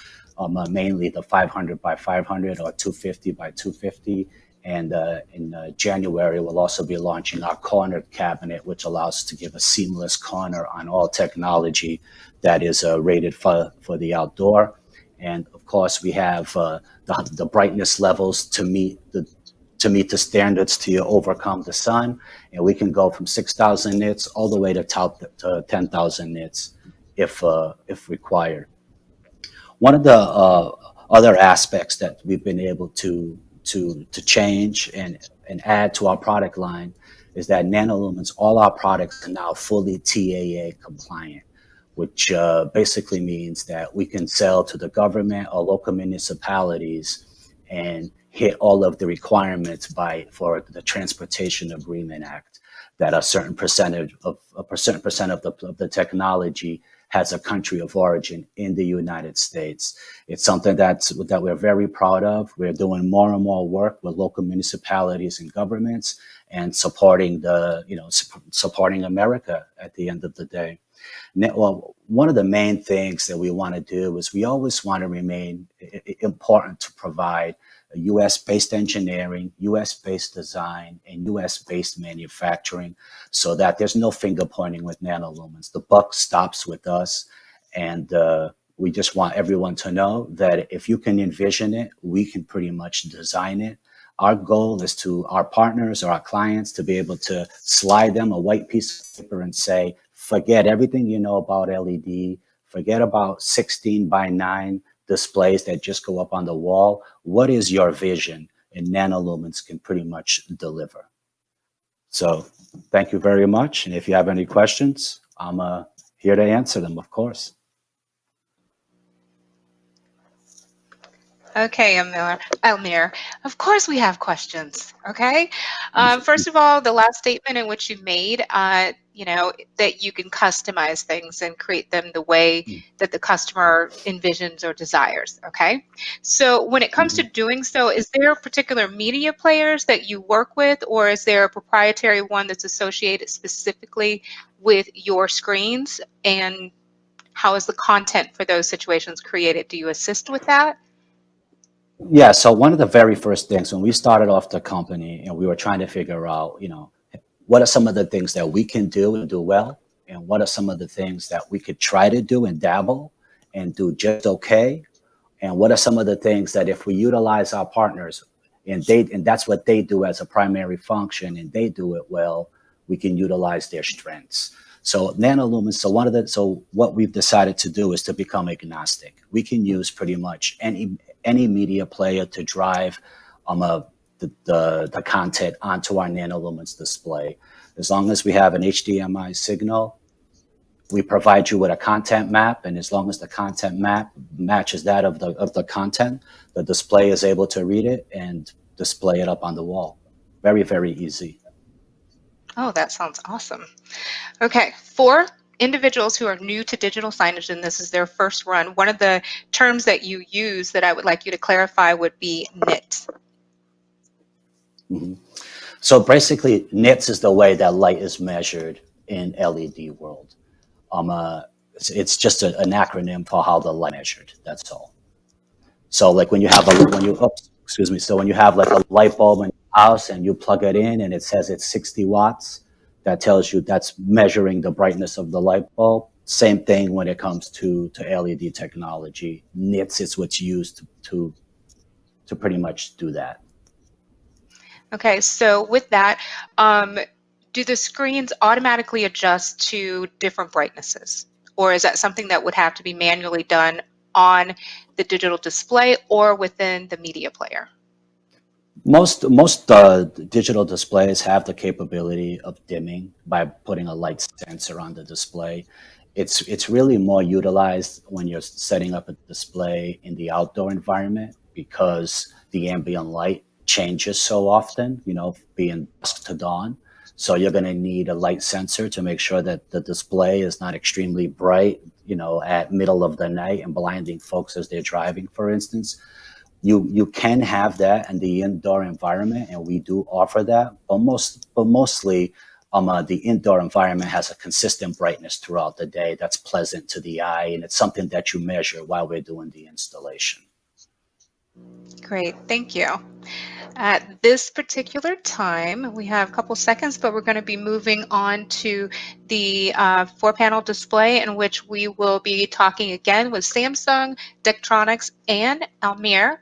mainly the 500 by 500 or 250 by 250. And in January, we'll also be launching our cornered cabinet, which allows us to give a seamless corner on all technology that is rated for the outdoor. And of course, we have the brightness levels to meet the standards to overcome the sun. And we can go from 6,000 nits all the way to 10,000 nits if required. One of the other aspects that we've been able to change and add to our product line is that Nano Lumens, all our products are now fully TAA compliant, which basically means that we can sell to the government or local municipalities and hit all of the requirements for the Transportation Agreement Act, that a certain percent of the technology has a country of origin in the United States. It's something that we're very proud of. We're doing more and more work with local municipalities and governments and supporting supporting America at the end of the day. Well, one of the main things that we want to do is we always want to remain important to provide a US-based engineering, US-based design, and US-based manufacturing, so that there's no finger pointing with Nano Lumens. The buck stops with us, and we just want everyone to know that if you can envision it, we can pretty much design it. Our goal is to our partners or our clients to be able to slide them a white piece of paper and say, forget everything you know about LED, forget about 16 by 9 displays that just go up on the wall. What is your vision? And Nano Lumens can pretty much deliver. So thank you very much. And if you have any questions, I'm here to answer them, of course. Okay, Almir, of course we have questions, okay? First of all, the last statement in which you made, that you can customize things and create them the way that the customer envisions or desires, okay? So when it comes to doing so, is there particular media players that you work with, or is there a proprietary one that's associated specifically with your screens? And how is the content for those situations created? Do you assist with that? Yeah, so one of the very first things when we started off the company and we were trying to figure out, what are some of the things that we can do and do well? And what are some of the things that we could try to do and dabble and do just okay? And what are some of the things that if we utilize our partners and that's what they do as a primary function and they do it well, we can utilize their strengths. So Nano Lumens, so what we've decided to do is to become agnostic. We can use pretty much any media player to drive the content onto our Nano Lumens display. As long as we have an HDMI signal, we provide you with a content map, and as long as the content map matches that of the content, the display is able to read it and display it up on the wall. Very, very easy. Oh, that sounds awesome. Okay, for individuals who are new to digital signage and this is their first run, one of the terms that you use that I would like you to clarify would be nits. So basically, nits is the way that light is measured in LED world. It's just an acronym for how the light is measured. That's all. So like when you have excuse me. So when you have like a light bulb in your house and you plug it in and it says it's 60 watts, that tells you that's measuring the brightness of the light bulb. Same thing when it comes to LED technology. Nits is what's used to pretty much do that. Okay, so with that, do the screens automatically adjust to different brightnesses? Or is that something that would have to be manually done on the digital display or within the media player? Most digital displays have the capability of dimming by putting a light sensor on the display. It's really more utilized when you're setting up a display in the outdoor environment because the ambient light changes so often, you know, being dusk to dawn. So you're going to need a light sensor to make sure that the display is not extremely bright, you know, at middle of the night and blinding folks as they're driving, for instance. You can have that in the indoor environment, and we do offer that, but mostly the indoor environment has a consistent brightness throughout the day that's pleasant to the eye, and it's something that you measure while we're doing the installation. Great, thank you. At this particular time, we have a couple seconds, but we're going to be moving on to the 4-panel display in which we will be talking again with Samsung, Daktronics, and Almir.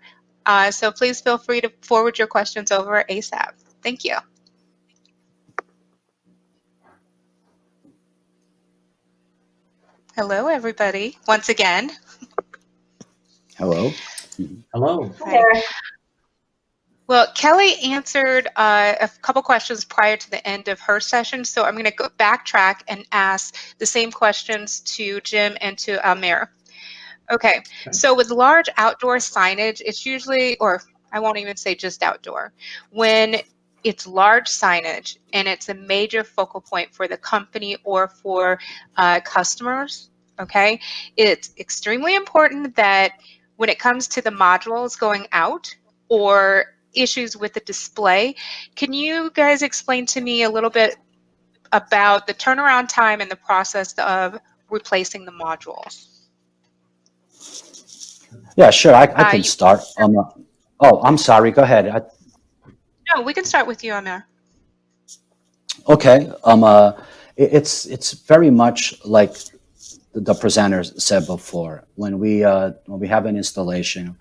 So please feel free to forward your questions over ASAP. Thank you. Hello, everybody, once again. Hello. Hello. Hi there. Well, Kelly answered a couple questions prior to the end of her session, so I'm going to go backtrack and ask the same questions to Jim and to Almir. Okay, so with large outdoor signage, it's usually, or I won't even say just outdoor, when it's large signage and it's a major focal point for the company or for customers, okay, it's extremely important that when it comes to the modules going out or issues with the display, can you guys explain to me a little bit about the turnaround time and the process of replacing the modules? Yeah, sure. I can start. Oh, I'm sorry. Go ahead. No, we can start with you, Almir. Okay. It's very much like the presenters said before. When we have an installation,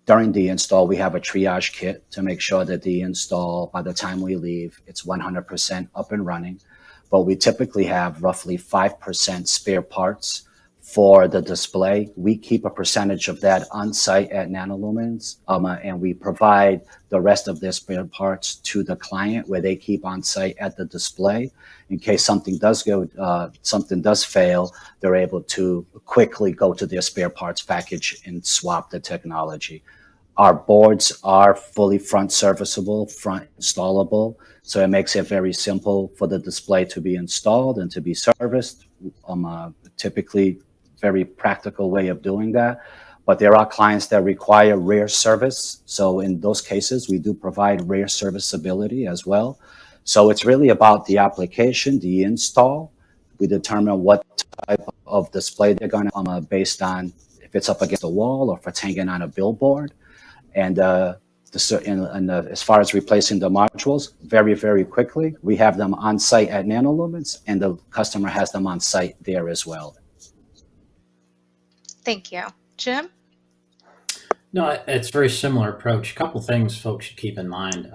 during the install, we have a triage kit to make sure that the install, by the time we leave, it's 100% up and running. But we typically have roughly 5% spare parts for the display. We keep a percentage of that on site at Nano Lumens, and we provide the rest of their spare parts to the client where they keep on site at the display. In case something does fail, they're able to quickly go to their spare parts package and swap the technology. Our boards are fully front serviceable, front installable, so it makes it very simple for the display to be installed and to be serviced. Typically, very practical way of doing that. But there are clients that require rear service. So in those cases, we do provide rear serviceability as well. So it's really about the application, the install. We determine what type of display they're going to, based on if it's up against a wall or if it's hanging on a billboard. And as far as replacing the modules, very, very quickly, we have them on site at Nano Lumens, and the customer has them on site there as well. Thank you. Jim? No, it's a very similar approach. A couple things folks should keep in mind.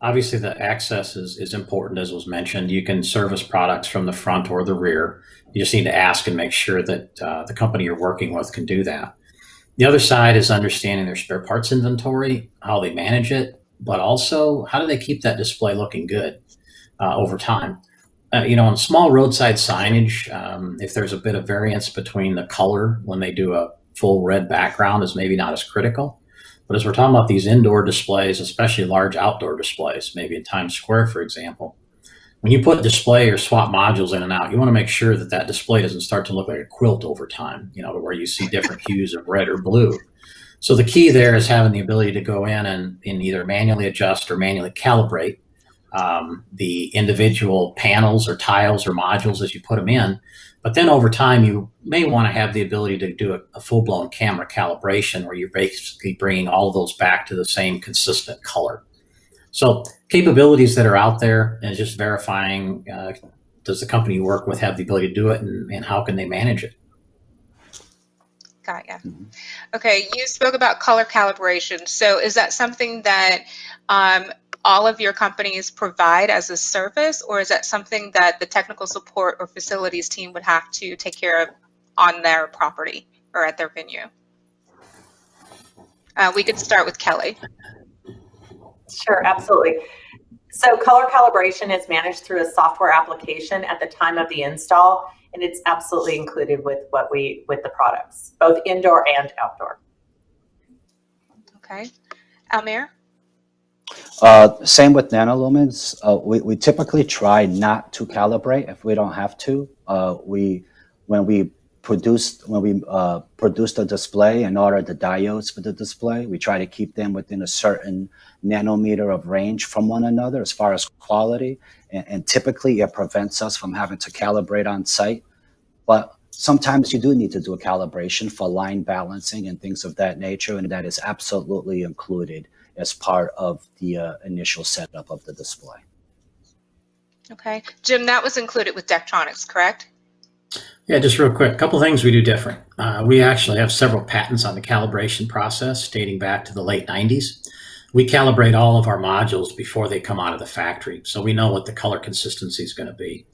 Obviously, the access is important, as was mentioned. You can service products from the front or the rear. You just need to ask and make sure that the company you're working with can do that. The other side is understanding their spare parts inventory, how they manage it, but also how do they keep that display looking good over time. On small roadside signage, if there's a bit of variance between the color when they do a full red background is maybe not as critical. But as we're talking about these indoor displays, especially large outdoor displays, maybe in Times Square, for example, when you put display or swap modules in and out, you want to make sure that that display doesn't start to look like a quilt over time, to where you see different hues of red or blue. So the key there is having the ability to go in and either manually adjust or manually calibrate the individual panels or tiles or modules as you put them in. But then over time, you may want to have the ability to do a full-blown camera calibration where you're basically bringing all of those back to the same consistent color. So capabilities that are out there and just verifying, does the company you work with have the ability to do it, and how can they manage it? Got ya. Okay, you spoke about color calibration. So is that something that all of your companies provide as a service, or is that something that the technical support or facilities team would have to take care of on their property or at their venue? We could start with Kelly. Sure, absolutely. So color calibration is managed through a software application at the time of the install, and it's absolutely included with with the products, both indoor and outdoor. Okay, Almir? Same with Nanolumens. We typically try not to calibrate if we don't have to. When we produce the display and order the diodes for the display, we try to keep them within a certain nanometer of range from one another as far as quality, and typically it prevents us from having to calibrate on site. But sometimes you do need to do a calibration for line balancing and things of that nature, and that is absolutely included as part of the initial setup of the display. Okay, Jim, that was included with Daktronics, correct? Yeah, just real quick, a couple things we do different. We actually have several patents on the calibration process dating back to the late 90s. We calibrate all of our modules before they come out of the factory, so we know what the color consistency is going to be.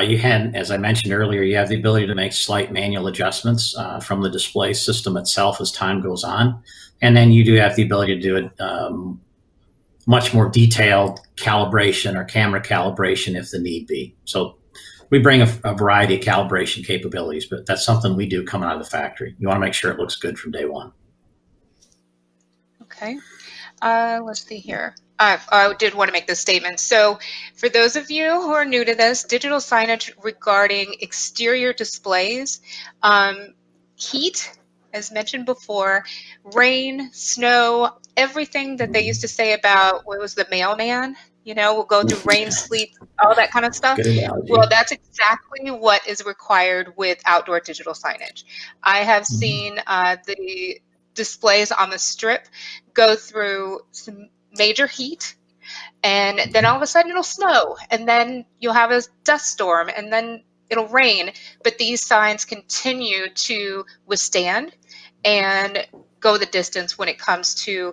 You had, as I mentioned earlier, you have the ability to make slight manual adjustments from the display system itself as time goes on. And then you do have the ability to do it much more detailed calibration or camera calibration if the need be. So we bring a variety of calibration capabilities, but that's something we do coming out of the factory. You want to make sure it looks good from day one. Okay, let's see here. I did want to make this statement. So for those of you who are new to this, digital signage regarding exterior displays, heat, as mentioned before, rain, snow, everything that they used to say about, what was the mailman? You know, we'll go through rain, sleet, all that kind of stuff. Good analogy. Well, that's exactly what is required with outdoor digital signage. I have seen the displays on the strip go through some major heat, and then all of a sudden it'll snow, and then you'll have a dust storm, and then it'll rain, but these signs continue to withstand and go the distance when it comes to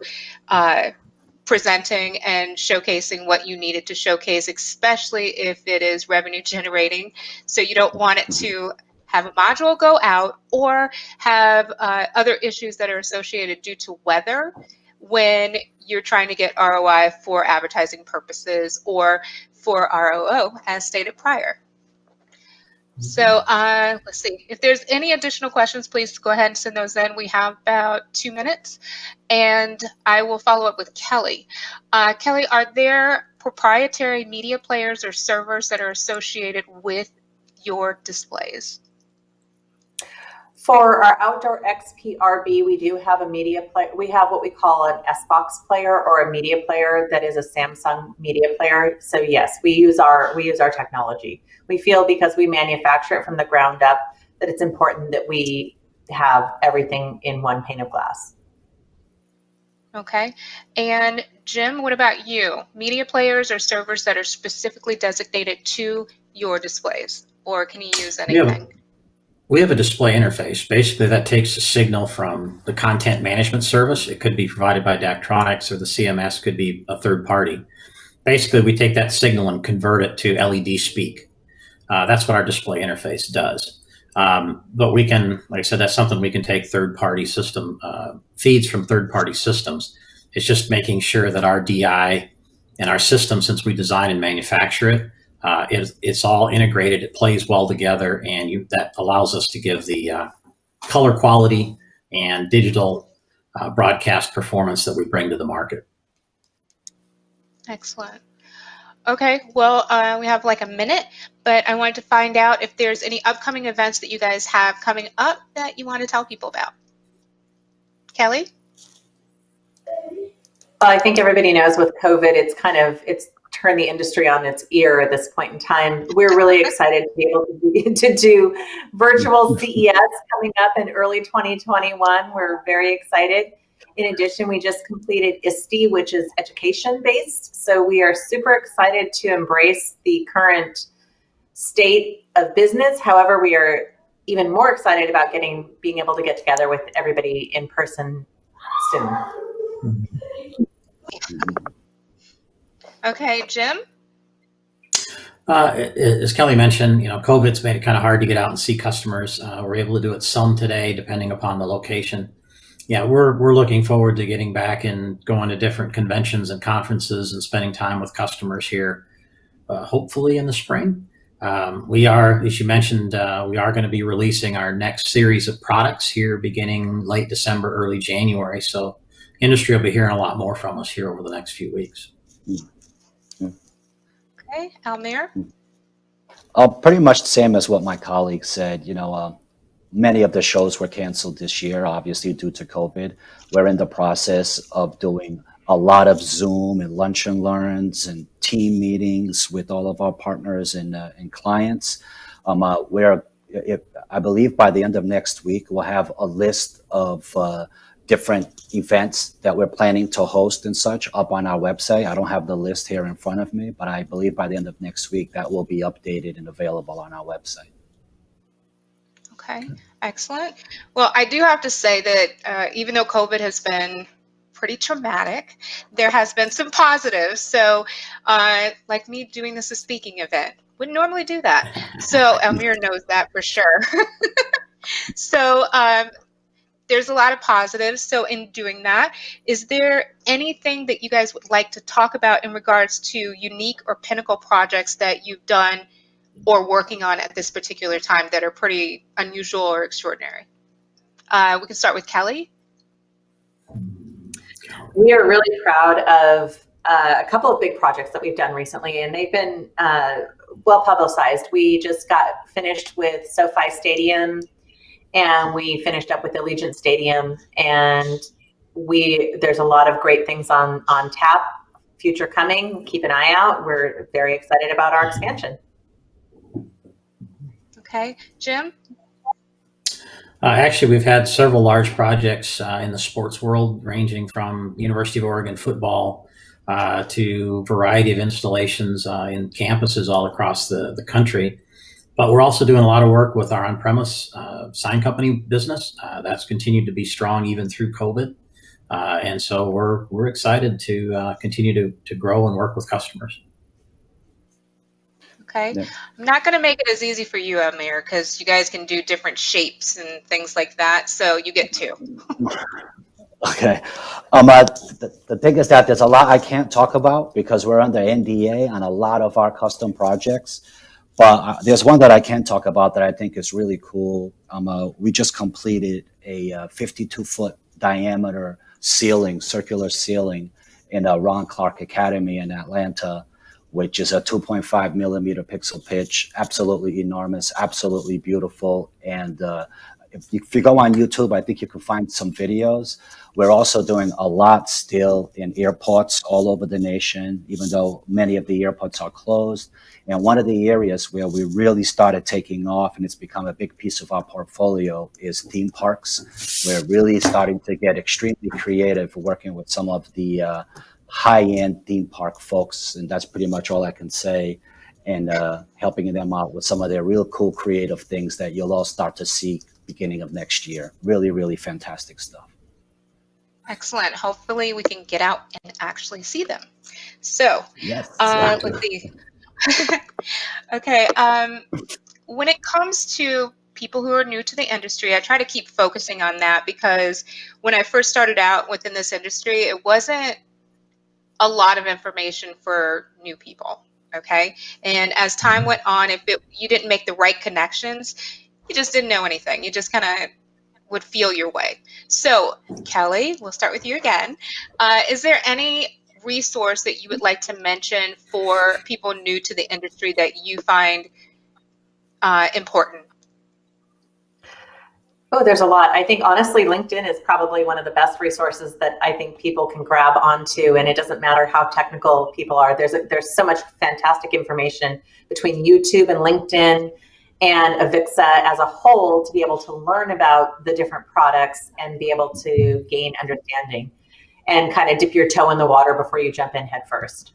presenting and showcasing what you needed to showcase, especially if it is revenue generating. So you don't want it to have a module go out or have other issues that are associated due to weather when you're trying to get ROI for advertising purposes or for ROO, as stated prior. So let's see. If there's any additional questions, please go ahead and send those in. We have about 2 minutes, and I will follow up with Kelly. Kelly, are there proprietary media players or servers that are associated with your displays? For our outdoor Xprb, we do have a media player. We have what we call an S-Box player or a media player that is a Samsung media player. So yes, we use our technology. We feel because we manufacture it from the ground up that it's important that we have everything in one pane of glass. Okay. And Jim, what about you? Media players or servers that are specifically designated to your displays, or can you use anything? We have a display interface. Basically, that takes a signal from the content management service. It could be provided by Daktronics, or the CMS could be a third party. Basically, we take that signal and convert it to LED speak. That's what our display interface does. But we can, like I said, that's something we can take third-party system feeds from third-party systems. It's just making sure that our DI and our system, since we design and manufacture it, it's all integrated. It plays well together, and that allows us to give the color quality and digital broadcast performance that we bring to the market. Excellent. Okay, well, we have like a minute, but I wanted to find out if there's any upcoming events that you guys have coming up that you want to tell people about. Kelly? I think everybody knows with COVID, it's turn the industry on its ear at this point in time. We're really excited to be able to do virtual CES coming up in early 2021. We're very excited. In addition, we just completed ISTE, which is education-based. So we are super excited to embrace the current state of business. However, we are even more excited about being able to get together with everybody in person soon. Okay, Jim? As Kelly mentioned, COVID's made it kind of hard to get out and see customers. We're able to do it some today, depending upon the location. Yeah, we're looking forward to getting back and going to different conventions and conferences and spending time with customers here, hopefully in the spring. We are, as you mentioned, we are going to be releasing our next series of products here beginning late December, early January. So industry will be hearing a lot more from us here over the next few weeks. Okay, Almir? Pretty much the same as what my colleague said. Many of the shows were canceled this year, obviously due to COVID. We're in the process of doing a lot of Zoom and lunch and learns and team meetings with all of our partners and clients. I believe by the end of next week, we'll have a list of different events that we're planning to host and such up on our website. I don't have the list here in front of me, but I believe by the end of next week that will be updated and available on our website. Okay, excellent. Well, I do have to say that even though COVID has been pretty traumatic, there has been some positives. So like me doing this a speaking event, wouldn't normally do that. So Almir knows that for sure. So there's a lot of positives. So in doing that, is there anything that you guys would like to talk about in regards to unique or pinnacle projects that you've done or working on at this particular time that are pretty unusual or extraordinary? We can start with Kelly. We are really proud of a couple of big projects that we've done recently, and they've been well publicized. We just got finished with SoFi Stadium, and we finished up with Allegiant Stadium, and there's a lot of great things on tap, future coming. Keep an eye out. We're very excited about our expansion. Okay, Jim? Actually, we've had several large projects in the sports world, ranging from University of Oregon football to a variety of installations in campuses all across the country. But we're also doing a lot of work with our on-premise sign company business. That's continued to be strong even through COVID. And so we're excited to continue to grow and work with customers. Okay. Yeah. I'm not going to make it as easy for you, Almir, because you guys can do different shapes and things like that. So you get two. Okay. The thing is that there's a lot I can't talk about because we're under NDA on a lot of our custom projects. But there's one that I can talk about that I think is really cool. We just completed a 52-foot diameter ceiling, circular ceiling in Ron Clark Academy in Atlanta, which is a 2.5 millimeter pixel pitch, absolutely enormous, absolutely beautiful. And if you go on YouTube, I think you can find some videos. We're also doing a lot still in airports all over the nation, even though many of the airports are closed. And one of the areas where we really started taking off, and it's become a big piece of our portfolio, is theme parks. We're really starting to get extremely creative working with some of the high-end theme park folks, and that's pretty much all I can say, and helping them out with some of their real cool creative things that you'll all start to see beginning of next year. Really, really fantastic stuff. Excellent. Hopefully we can get out and actually see them. So Yes. let's see. Okay. When it comes to people who are new to the industry, I try to keep focusing on that because when I first started out within this industry, it wasn't a lot of information for new people. Okay. And as time went on, you didn't make the right connections, you just didn't know anything. You just kind of would feel your way. So Kelly, we'll start with you again. Is there any resource that you would like to mention for people new to the industry that you find important? Oh, there's a lot. I think honestly, LinkedIn is probably one of the best resources that I think people can grab onto, and it doesn't matter how technical people are. There's so much fantastic information between YouTube and LinkedIn and Avixa as a whole to be able to learn about the different products and be able to gain understanding and kind of dip your toe in the water before you jump in head first.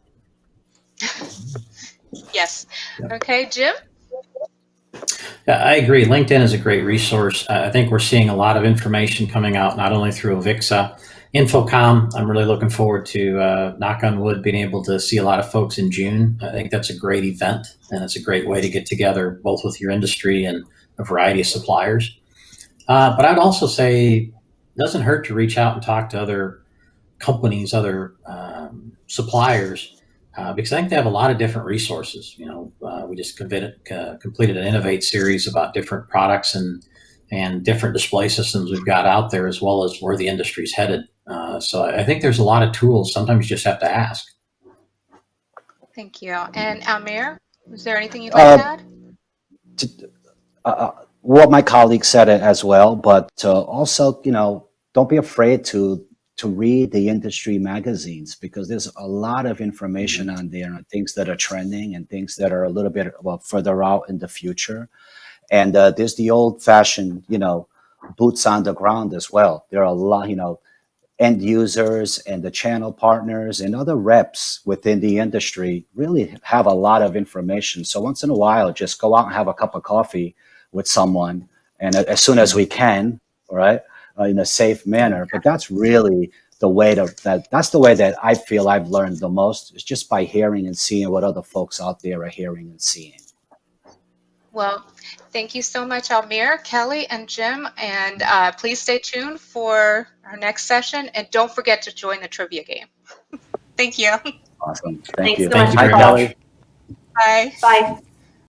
Yes. Okay, Jim? Yeah, I agree. LinkedIn is a great resource. I think we're seeing a lot of information coming out, not only through Avixa, Infocom. I'm really looking forward to, knock on wood, being able to see a lot of folks in June. I think that's a great event, and it's a great way to get together both with your industry and a variety of suppliers. But I'd also say it doesn't hurt to reach out and talk to other companies, other suppliers, because I think they have a lot of different resources. You know, we just completed an Innovate series about different products and different display systems we've got out there, as well as where the industry's headed. So I think there's a lot of tools. Sometimes you just have to ask. Thank you. And Almir, is there anything you'd like to add? What my colleague said it as well, but also, you know, don't be afraid to read the industry magazines, because there's a lot of information on there on things that are trending and things that are a little bit further out in the future. And there's the old-fashioned, you know, boots on the ground as well. There are a lot, you know, end users and the channel partners and other reps within the industry really have a lot of information. So once in a while, just go out and have a cup of coffee with someone, and as soon as we can, all right, in a safe manner. But that's really the way that's the way that I feel I've learned the most, is just by hearing and seeing what other folks out there are hearing and seeing. Well, thank you so much, Almir, Kelly, and Jim. And please stay tuned for our next session. And don't forget to join the trivia game. Thank you. Awesome. Thanks you. so much, Thank you very Nicole. much. Bye. Bye.